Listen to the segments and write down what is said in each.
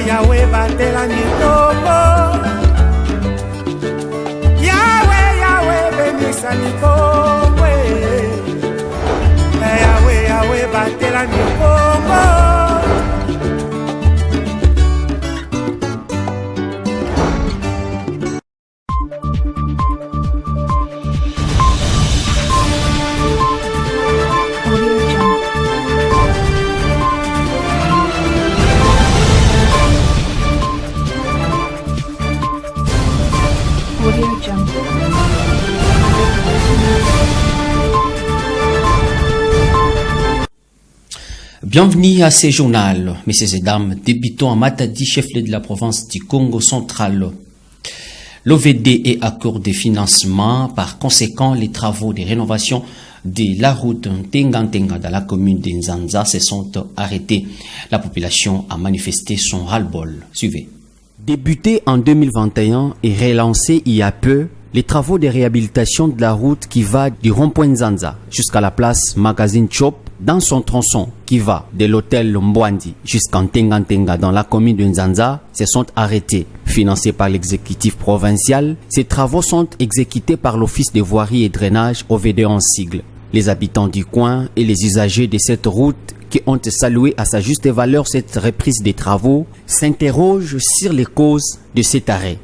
Yahweh batela nikombo. Yahweh benisa nikombo. Yahweh batela nikombo. Bienvenue à ce journal, messieurs et dames. Débutons à Matadi, chef-lieu de la province du Congo central. L'OVD est à court de financement. Par conséquent, les travaux de rénovation de la route Tenga-Tenga dans la commune de Nzanza se sont arrêtés. La population a manifesté son ras-le-bol. Suivez. Débuté en 2021 et relancé il y a peu, les travaux de réhabilitation de la route qui va du rond-point Nzanza jusqu'à la place Magazine Chop dans son tronçon qui va de l'hôtel Mbwandi jusqu'en Tenga-Tenga dans la commune de Nzanza se sont arrêtés. Financés par l'exécutif provincial, ces travaux sont exécutés par l'Office de voirie et drainage OVD en sigle. Les habitants du coin et les usagers de cette route qui ont salué à sa juste valeur cette reprise des travaux s'interrogent sur les causes de cet arrêt.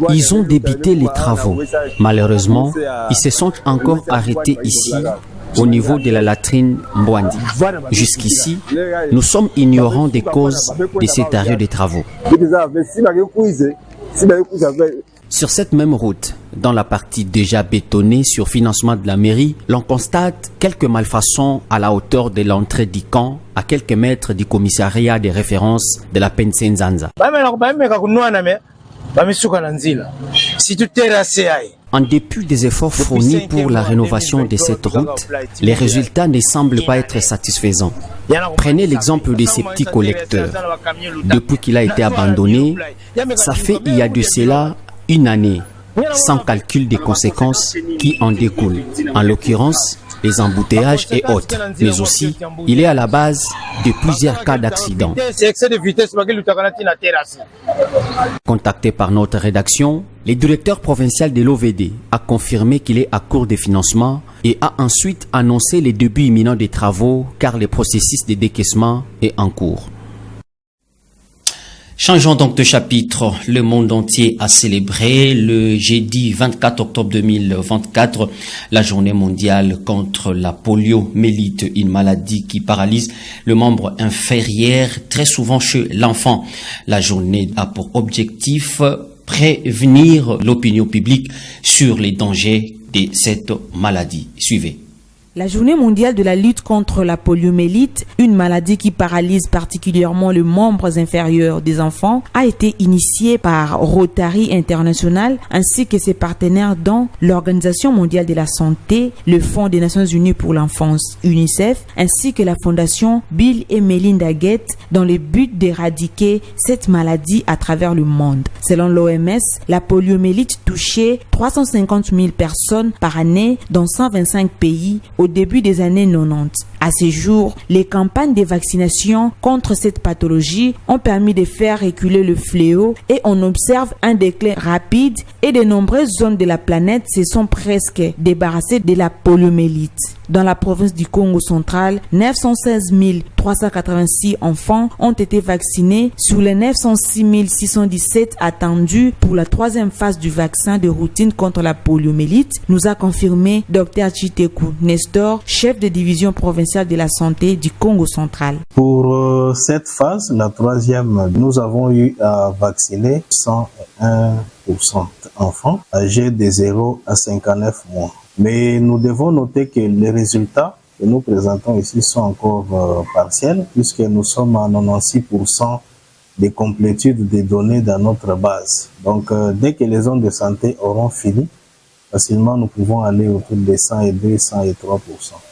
Ils ont débuté les travaux. Malheureusement, ils se sont encore arrêtés ici au niveau de la latrine Mbwandi. Jusqu'ici, nous sommes ignorants des causes de cet arrêt des travaux. Sur cette même route, dans la partie déjà bétonnée sur financement de la mairie, l'on constate quelques malfaçons à la hauteur de l'entrée du camp, à quelques mètres du commissariat de référence de la PNC Nzanza. En dépit des efforts fournis pour la rénovation de cette route, les résultats ne semblent pas être satisfaisants. Prenez l'exemple de ces petits collecteurs. Depuis qu'il a été abandonné, ça fait il y a de cela une année, sans calcul des conséquences qui en découlent, en l'occurrence les embouteillages et autres, mais aussi il est à la base de plusieurs cas d'accidents. Contacté par notre rédaction, le directeur provincial de l'OVD a confirmé qu'il est à court de financement et a ensuite annoncé le début imminent des travaux car le processus de décaissement est en cours. Changeons donc de chapitre. Le monde entier a célébré le jeudi 24 octobre 2024 la journée mondiale contre la poliomyélite, une maladie qui paralyse le membre inférieur très souvent chez l'enfant. La journée a pour objectif prévenir l'opinion publique sur les dangers de cette maladie. Suivez. La journée mondiale de la lutte contre la poliomyélite, une maladie qui paralyse particulièrement les membres inférieurs des enfants, a été initiée par Rotary International ainsi que ses partenaires dont l'Organisation mondiale de la santé, le Fonds des Nations unies pour l'enfance UNICEF ainsi que la Fondation Bill et Melinda Gates dans le but d'éradiquer cette maladie à travers le monde. Selon l'OMS, la poliomyélite touchait 350 000 personnes par année dans 125 pays au début des années 90. À ce jour, les campagnes de vaccination contre cette pathologie ont permis de faire reculer le fléau et on observe un déclin rapide et de nombreuses zones de la planète se sont presque débarrassées de la poliomyélite. Dans la province du Congo central, 916 386 enfants ont été vaccinés sur les 906 617 attendus pour la troisième phase du vaccin de routine contre la poliomyélite, nous a confirmé Dr Chiteku Nestor, chef de division provinciale de la santé du Congo central. Pour cette phase, la troisième, nous avons eu à vacciner 101% d'enfants âgés de 0 à 59 mois. Mais nous devons noter que les résultats que nous présentons ici sont encore partiels puisque nous sommes à 96% de complétude des données dans notre base. Donc, dès que les zones de santé auront fini, facilement nous pouvons aller autour de 102, 103%.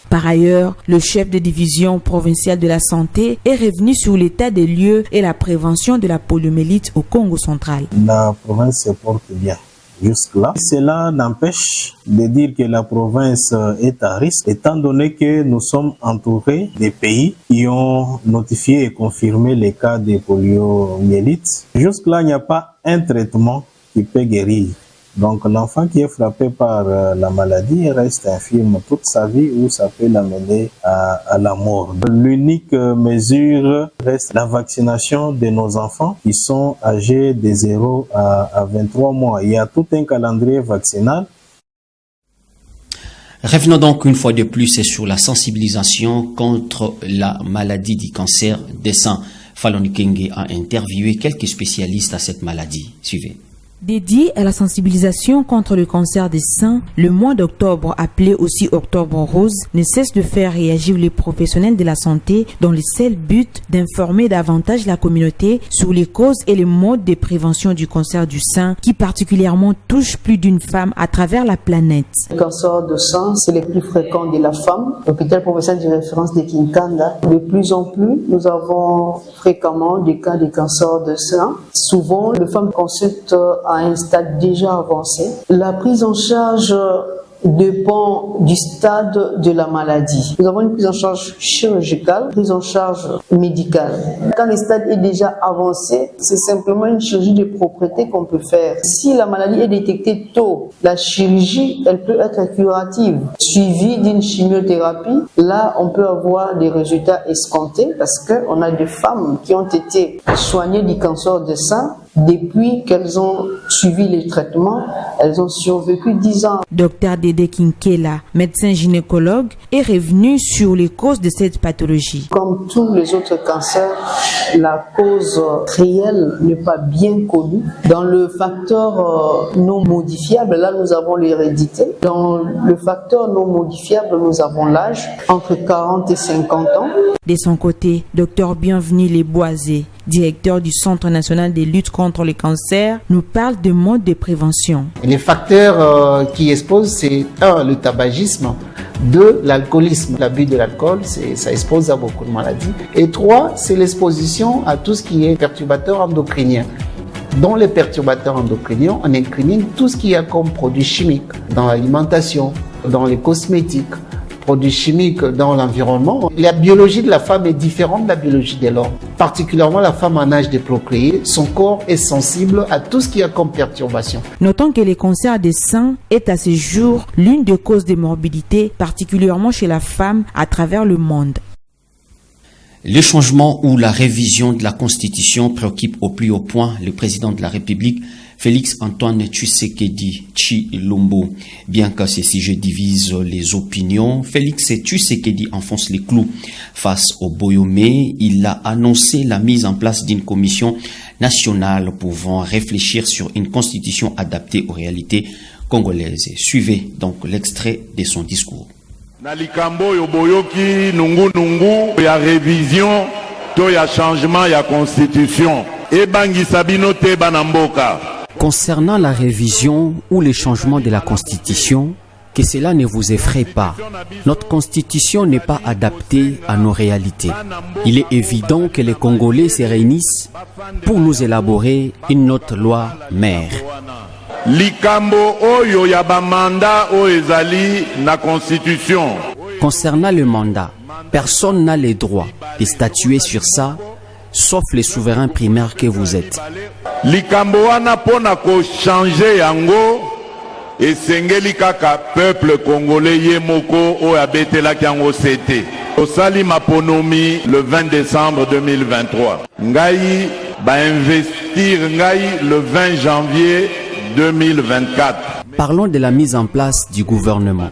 Par ailleurs, le chef de division provinciale de la santé est revenu sur l'état des lieux et la prévention de la poliomyélite au Congo central. La province se porte bien. jusque-là. Cela n'empêche de dire que la province est à risque, étant donné que nous sommes entourés des pays qui ont notifié et confirmé les cas de poliomyélite. Jusque-là, il n'y a pas un traitement qui peut guérir. Donc l'enfant qui est frappé par la maladie reste infirme toute sa vie ou ça peut l'amener à la mort. L'unique mesure reste la vaccination de nos enfants qui sont âgés de 0 à 23 mois. Il y a tout un calendrier vaccinal. Revenons donc une fois de plus sur la sensibilisation contre la maladie du cancer des seins. Fallon Kenge a interviewé quelques spécialistes à cette maladie. Suivez. Dédié à la sensibilisation contre le cancer des seins, le mois d'octobre, appelé aussi Octobre Rose, ne cesse de faire réagir les professionnels de la santé dans le seul but d'informer davantage la communauté sur les causes et les modes de prévention du cancer du sein qui particulièrement touche plus d'une femme à travers la planète. Le cancer de sein, c'est le plus fréquent de la femme. L'hôpital provincial de référence de Kinkanda, de plus en plus, nous avons fréquemment des cas de cancer de sein. Souvent, les femmes consultent à un stade déjà avancé. La prise en charge dépend du stade de la maladie. Nous avons une prise en charge chirurgicale, prise en charge médicale. Quand le stade est déjà avancé, c'est simplement une chirurgie de propreté qu'on peut faire. Si la maladie est détectée tôt, la chirurgie, elle peut être curative, suivie d'une chimiothérapie. Là, on peut avoir des résultats escomptés parce qu'on a des femmes qui ont été soignées du cancer de sein. Depuis qu'elles ont suivi les traitements, elles ont survécu 10 ans. Dr Dédé Kinkela, médecin gynécologue, est revenu sur les causes de cette pathologie. Comme tous les autres cancers, la cause réelle n'est pas bien connue. Dans le facteur non modifiable, là nous avons l'hérédité. Dans le facteur non modifiable, nous avons l'âge, entre 40 et 50 ans. De son côté, Dr Bienvenu Leboisé, directeur du Centre national de lutte contre le cancer, nous parle de modes de prévention. Les facteurs qui exposent, c'est 1, le tabagisme, 2, l'alcoolisme. L'abus de l'alcool, ça expose à beaucoup de maladies. Et 3, c'est l'exposition à tout ce qui est perturbateur endocrinien. Dans les perturbateurs endocriniens, on incrimine tout ce qu'il y a comme produits chimiques dans l'alimentation, dans les cosmétiques, produits chimiques dans l'environnement. La biologie de la femme est différente de la biologie de l'homme. Particulièrement la femme en âge de procréer, son corps est sensible à tout ce qu'il y a comme perturbation. Notons que le cancer des seins est à ce jour l'une des causes de morbidité, particulièrement chez la femme à travers le monde. Le changement ou la révision de la Constitution préoccupe au plus haut point le président de la République, Félix Antoine Tshisekedi Tshilombo. Bien que ces sujets divisent les opinions, Félix Tshisekedi enfonce les clous. Face au Boyomé, il a annoncé la mise en place d'une commission nationale pouvant réfléchir sur une constitution adaptée aux réalités congolaises. Suivez donc l'extrait de son discours. Nalikambo yoboyoki nungu ya révision to ya changement ya constitution ebangi sabino te banamboka. Concernant la révision ou le changement de la Constitution, que cela ne vous effraie pas. Notre Constitution n'est pas adaptée à nos réalités. Il est évident que les Congolais se réunissent pour nous élaborer une autre loi mère. Likambo oyo ya ba mandat o ezali na Constitution. Concernant le mandat, personne n'a le droit de statuer sur ça, sauf les souverains primaires que vous êtes. Likambo wana pona ko changer yango esengeli kaka peuple congolais yemoko o abetela kyango cete. Osali maponomi le 20 décembre 2023. Ngai ba investir ngai le 20 janvier 2024. Parlons de la mise en place du gouvernement.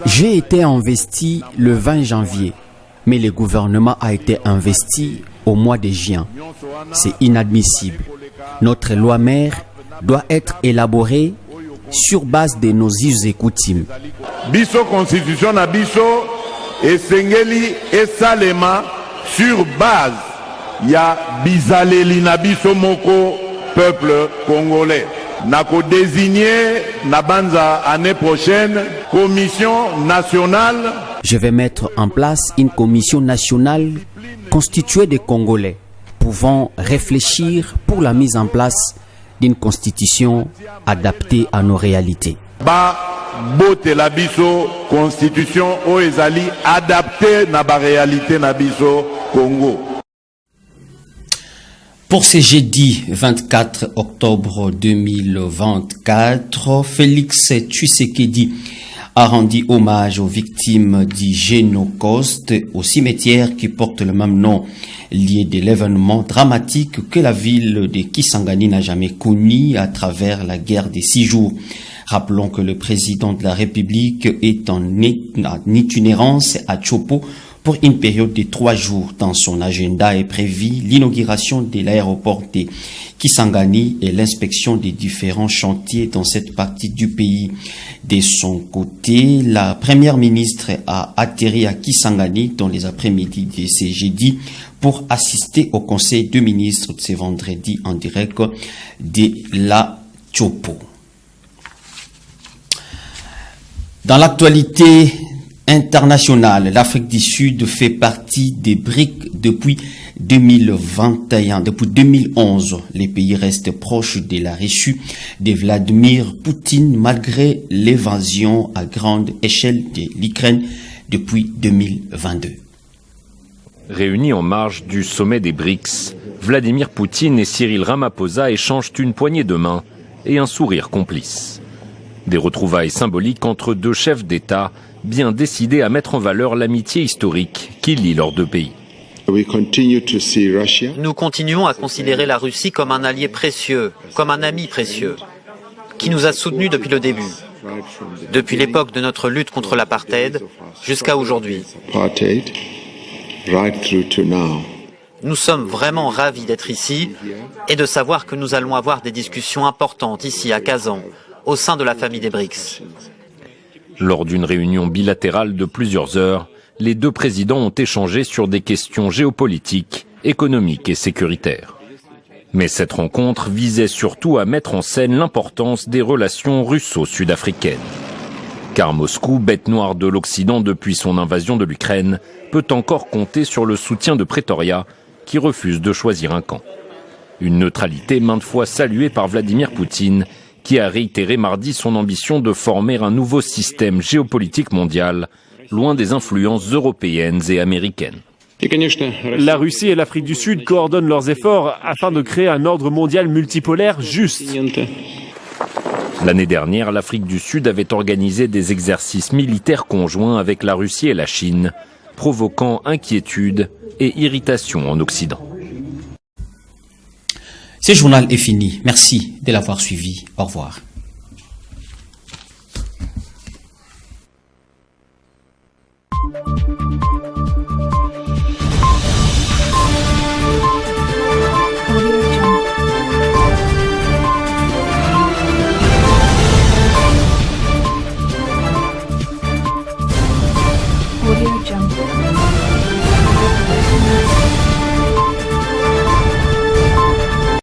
J'ai été investi le 20 janvier, mais le gouvernement a été investi au mois de juin. C'est inadmissible. Notre loi mère doit être élaborée sur base de nos us et coutumes. Biso constitution na biso esengeli esalema sur base ya bizaleli na biso moko peuple congolais. Nako désigner na banza année prochaine commission nationale. Je vais mettre en place une commission nationale constituée de Congolais pouvant réfléchir pour la mise en place d'une constitution adaptée à nos réalités. Bote la biso constitution o ezali adaptée na ba réalité na biso Congo. Pour ce jeudi 24 octobre 2024, Félix Tshisekedi a rendu hommage aux victimes du Génocoste au cimetière qui porte le même nom, lié de l'événement dramatique que la ville de Kisangani n'a jamais connu à travers la guerre des 6 jours. Rappelons que le président de la République est en itinérance à Tchopo pour une période de 3 jours. Dans son agenda est prévue l'inauguration de l'aéroport de Kisangani et l'inspection des différents chantiers dans cette partie du pays. De son côté, la première ministre a atterri à Kisangani dans les après-midi de ce jeudi pour assister au conseil de ministres de ce vendredi en direct de la Tchopo. Dans l'actualité internationale, l'Afrique du Sud fait partie des BRICS depuis 2021. Depuis 2011, les pays restent proches de la Russie de Vladimir Poutine malgré l'invasion à grande échelle de l'Ukraine depuis 2022. Réunis en marge du sommet des BRICS, Vladimir Poutine et Cyril Ramaphosa échangent une poignée de main et un sourire complice. Des retrouvailles symboliques entre deux chefs d'État bien décidés à mettre en valeur l'amitié historique qui lie leurs deux pays. Nous continuons à considérer la Russie comme un allié précieux, comme un ami précieux, qui nous a soutenus depuis le début, depuis l'époque de notre lutte contre l'apartheid jusqu'à aujourd'hui. Nous sommes vraiment ravis d'être ici et de savoir que nous allons avoir des discussions importantes ici à Kazan, au sein de la famille des BRICS. Lors d'une réunion bilatérale de plusieurs heures, les deux présidents ont échangé sur des questions géopolitiques, économiques et sécuritaires. Mais cette rencontre visait surtout à mettre en scène l'importance des relations russo-sud-africaines. Car Moscou, bête noire de l'Occident depuis son invasion de l'Ukraine, peut encore compter sur le soutien de Pretoria, qui refuse de choisir un camp. Une neutralité maintes fois saluée par Vladimir Poutine, qui a réitéré mardi son ambition de former un nouveau système géopolitique mondial, loin des influences européennes et américaines. La Russie et l'Afrique du Sud coordonnent leurs efforts afin de créer un ordre mondial multipolaire juste. L'année dernière, l'Afrique du Sud avait organisé des exercices militaires conjoints avec la Russie et la Chine, provoquant inquiétude et irritation en Occident. Ce journal est fini. Merci de l'avoir suivi. Au revoir.